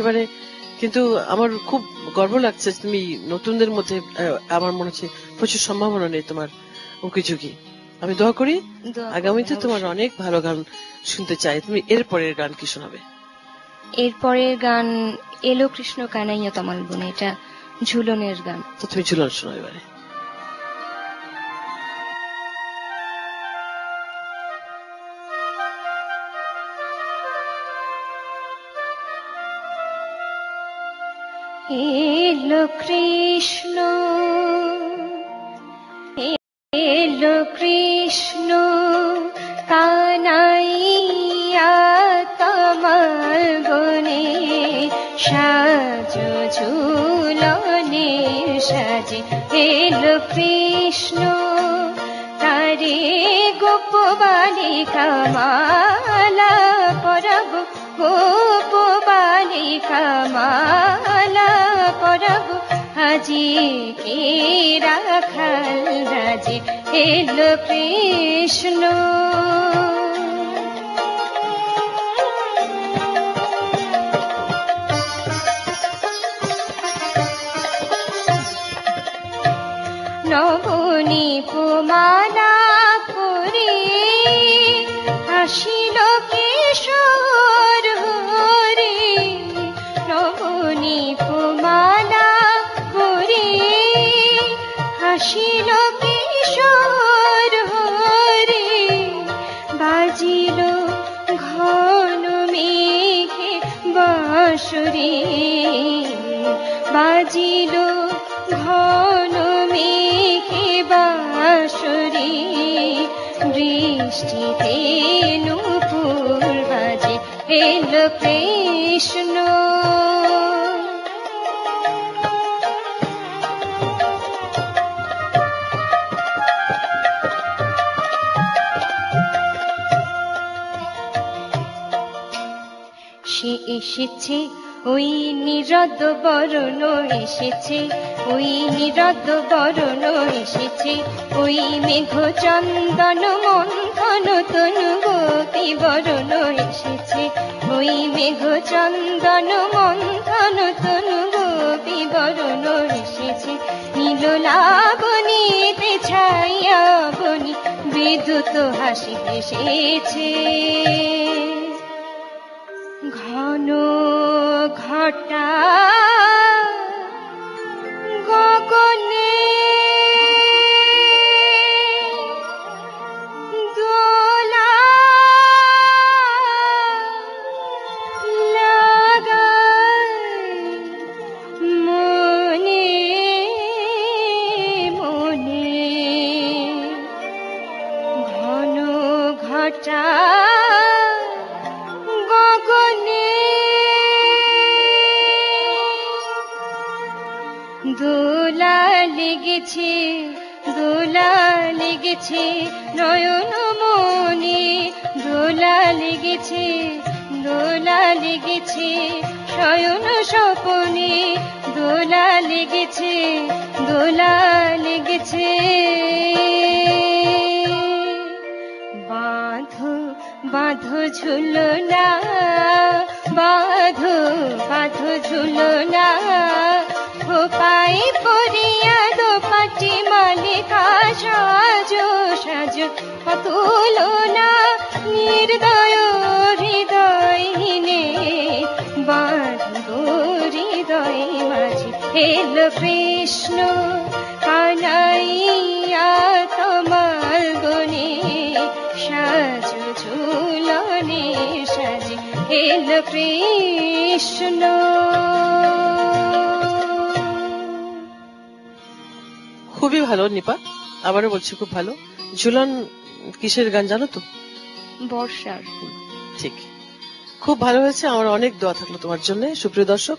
একেবারে। কিন্তু আমার খুব গর্ব লাগছে, তুমি নতুনদের মধ্যে আমার মনে হচ্ছে প্রচুর সম্ভাবনা নেই তোমার উঁকিঝুঁকি। আমি দোয়া করি আগামীতে তোমার অনেক ভালো গান শুনতে চাই। তুমি এর পরের গান কি শোনাবে? এরপরের গান এলো কৃষ্ণ কানাইয়া তমাল বনে, এটা ঝুলনের গান। তো তুমি ঝুলন শোনো এবারে। এলো কৃষ্ণ, এলো কৃষ্ণ কানাইয়া তমাল বনে, সাজো ঝুলনে সাজে। এলো কৃষ্ণ তারে গোপ বালিকা মালা পরাব, গোপ বালিকা মালা পরাব, আজি কে রাখাল রাজে। এলো কৃষ্ণ নবনী কুমালা করে আসিল কিশোর হরে, নবনী কুমালা করে আসিল কিশোর হরে, বাজিল ঘন মেঘে বাঁশরি, বাজিল ঘন মেঘে বাঁশরি, বৃষ্টিতে নূপুর বাজে। এলো কৃষ্ণ সে এসেছে ওই নিরদ বরণ, এসেছে ওই নিরদ বরণ, এসেছে ওই মেঘ চন্দন মন্থন তনু গোপী বরণ, এসেছে ওই মেঘ চন্দন মন্থন তনু গোপী বরণ, এসেছে নীল লাবণীতে ছাইয়া বনি, বিদ্যুৎ হাসি এসেছে ঘন ঘটা গগনে, দোলা লাগায় মনে মনে, ঘন ঘটা দোলা লেগেছে, দোলা লেগেছে নয়ন মনে, দোলা লেগেছে, দোলা লেগেছে শয়ন স্বপনে, দোলা লেগেছে, দোলা লেগেছে। বাঁধো বাঁধো ঝুলনা, বাঁধো বাঁধো ঝুলনা, খোপাই পরিয়া দোপাটি মালিকা সাজো সাজো, তুলনা নির্দয় হৃদয়হীনে, বাঁধো হৃদয় মাঝে। এলো কৃষ্ণ কানাইয়া তমাল বনে, সাজো ঝুলনে সাজে। এলো কৃষ্ণ। খুবই ভালো নিপা, আবারও বলছি খুব ভালো। ঝুলন কিসের গান জানো তো? বর্ষার। ঠিক, খুব ভালো হয়েছে। আমার অনেক দোয়া থাকলো তোমার জন্য। সুপ্রিয় দর্শক,